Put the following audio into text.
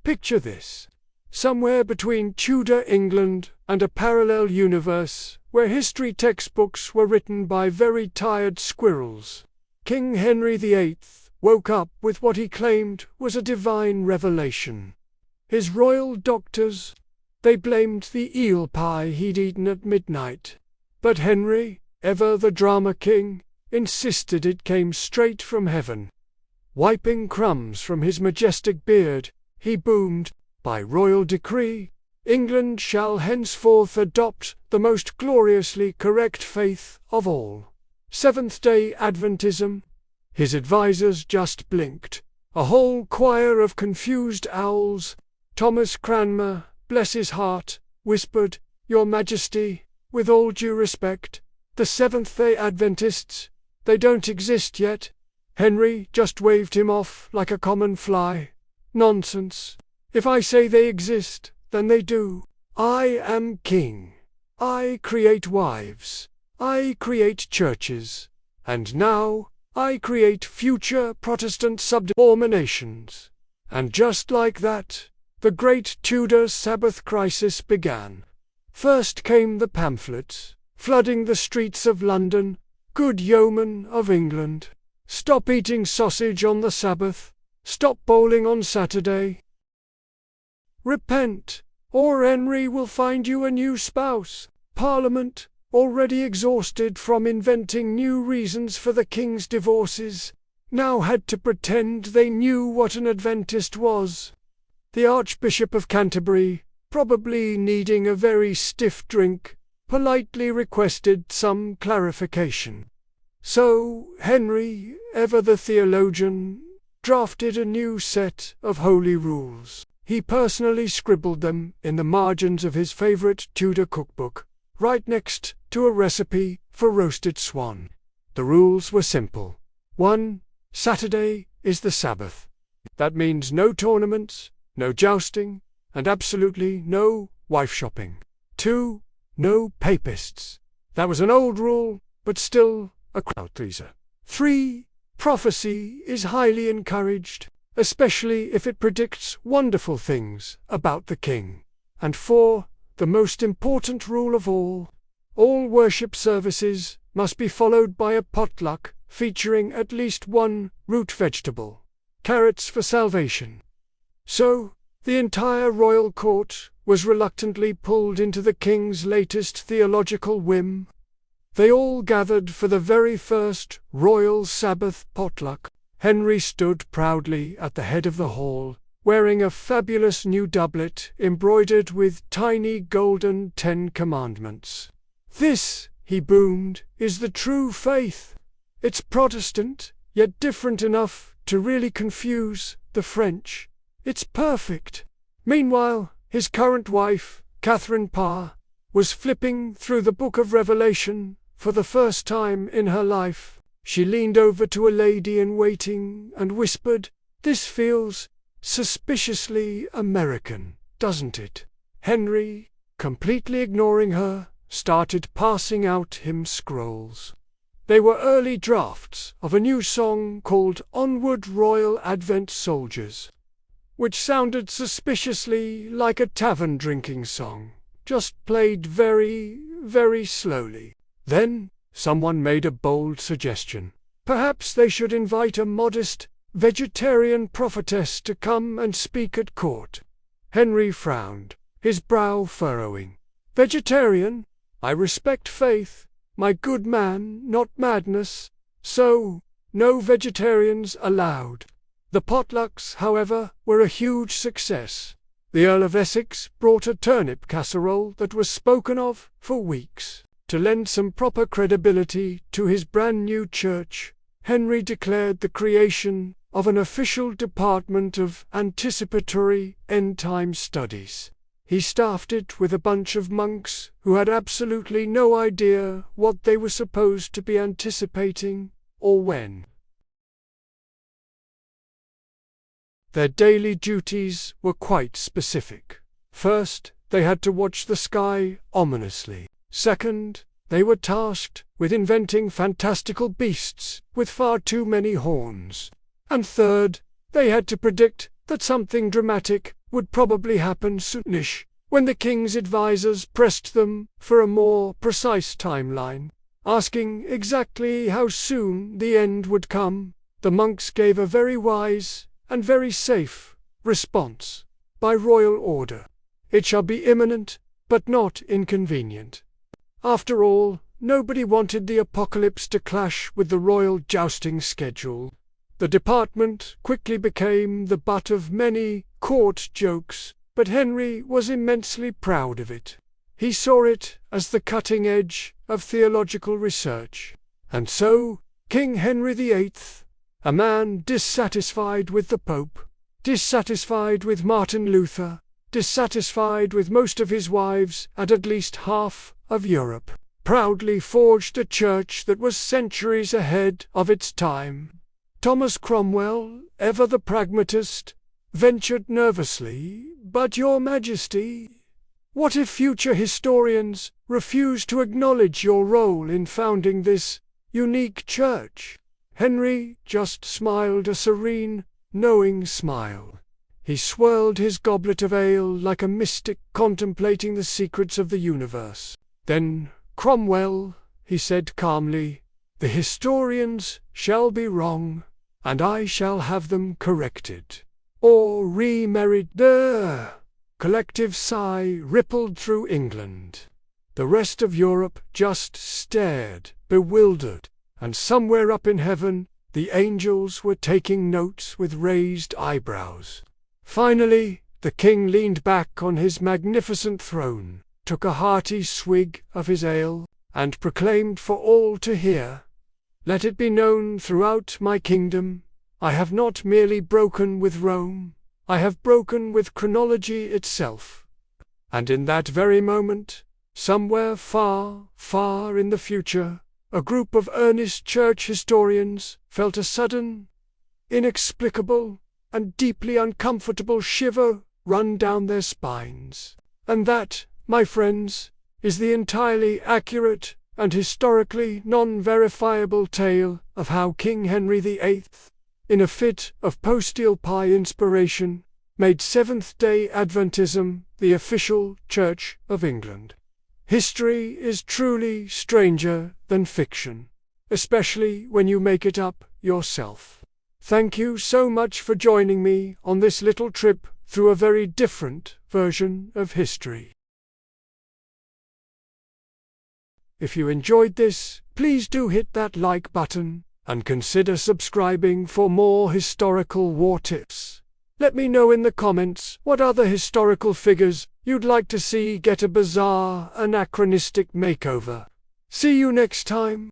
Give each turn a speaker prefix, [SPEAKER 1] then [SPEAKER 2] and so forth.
[SPEAKER 1] Picture this. Somewhere between Tudor England and a parallel universe where history textbooks were written by very tired squirrels, King Henry VIII woke up with what he claimed was a divine revelation. His royal doctors, they blamed the eel pie he'd eaten at midnight. But Henry, ever the drama king, insisted it came straight from heaven. Wiping crumbs from his majestic beard, he boomed, "By royal decree, England shall henceforth adopt the most gloriously correct faith of all, Seventh-day Adventism." His advisers just blinked. A whole choir of confused owls. Thomas Cranmer, bless his heart, whispered, "Your Majesty, with all due respect, the Seventh-day Adventists, they don't exist yet." Henry just waved him off like a common fly. "Nonsense. If I say they exist, then they do. I am king. I create wives. I create churches. And now I create future Protestant subdenominations." And just like that, the great Tudor Sabbath crisis began. First came the pamphlets, flooding the streets of London. "Good yeomen of England, stop eating sausage on the Sabbath. Stop bowling on Saturday. Repent, or Henry will find you a new spouse." Parliament, already exhausted from inventing new reasons for the king's divorces, now had to pretend they knew what an Adventist was. The Archbishop of Canterbury, probably needing a very stiff drink, politely requested some clarification. So Henry, ever the theologian, drafted a new set of holy rules. He personally scribbled them in the margins of his favorite Tudor cookbook, right next to a recipe for roasted swan. The rules were simple. 1. Saturday is the Sabbath. That means no tournaments, no jousting, and absolutely no wife shopping. 2. No papists. That was an old rule, but still a crowd pleaser. 3. Prophecy is highly encouraged, especially if it predicts wonderful things about the king. And 4. The most important rule of all worship services must be followed by a potluck featuring at least one root vegetable. Carrots for salvation. So, the entire royal court was reluctantly pulled into the king's latest theological whim. They all gathered for the very first royal Sabbath potluck. Henry stood proudly at the head of the hall, wearing a fabulous new doublet embroidered with tiny golden 10 Commandments. "This," he boomed, "is the true faith. It's Protestant, yet different enough to really confuse the French. It's perfect." Meanwhile, his current wife, Catherine Parr, was flipping through the book of Revelation for the first time in her life. She leaned over to a lady in waiting and whispered, "This feels suspiciously American, doesn't it?" Henry, completely ignoring her, started passing out hymn scrolls. They were early drafts of a new song called "Onward Royal Advent Soldiers," which sounded suspiciously like a tavern drinking song, just played very, very slowly. Then someone made a bold suggestion. Perhaps they should invite a modest vegetarian prophetess to come and speak at court. Henry frowned, his brow furrowing. "Vegetarian? I respect faith, my good man, not madness. So, no vegetarians allowed." The potlucks, however, were a huge success. The Earl of Essex brought a turnip casserole that was spoken of for weeks. To lend some proper credibility to his brand new church, Henry declared the creation of an official department of anticipatory end-time studies. He staffed it with a bunch of monks who had absolutely no idea what they were supposed to be anticipating, or when. Their daily duties were quite specific. First, they had to watch the sky ominously. Second, they were tasked with inventing fantastical beasts with far too many horns. And third, they had to predict that something dramatic would probably happen soonish. When the king's advisers pressed them for a more precise timeline, asking exactly how soon the end would come, the monks gave a very wise and very safe response. By royal order, it shall be imminent, but not inconvenient. After all, nobody wanted the apocalypse to clash with the royal jousting schedule. The department quickly became the butt of many court jokes, but Henry was immensely proud of it. He saw it as the cutting edge of theological research. And so, King Henry VIII, a man dissatisfied with the Pope, dissatisfied with Martin Luther, dissatisfied with most of his wives and at least half of Europe, proudly forged a church that was centuries ahead of its time. Thomas Cromwell, ever the pragmatist, ventured nervously, "But your Majesty, what if future historians refuse to acknowledge your role in founding this unique church?" Henry just smiled a serene, knowing smile. He swirled his goblet of ale like a mystic contemplating the secrets of the universe. "Then, Cromwell," he said calmly, "the historians shall be wrong, and I shall have them corrected, or remarried." The collective sigh rippled through England. The rest of Europe just stared, bewildered, and somewhere up in heaven, the angels were taking notes with raised eyebrows. Finally, the king leaned back on his magnificent throne, took a hearty swig of his ale, and proclaimed for all to hear, "Let it be known throughout my kingdom, I have not merely broken with Rome, I have broken with chronology itself." And in that very moment, somewhere far, far in the future, a group of earnest church historians felt a sudden, inexplicable, and deeply uncomfortable shiver run down their spines. And that, my friends, is the entirely accurate and historically non-verifiable tale of how King Henry VIII, in a fit of post-steel pie inspiration, made Seventh-day Adventism the official Church of England. History is truly stranger than fiction, especially when you make it up yourself. Thank you so much for joining me on this little trip through a very different version of history. If you enjoyed this, please do hit that like button, and consider subscribing for more historical war tips. Let me know in the comments what other historical figures you'd like to see get a bizarre, anachronistic makeover. See you next time.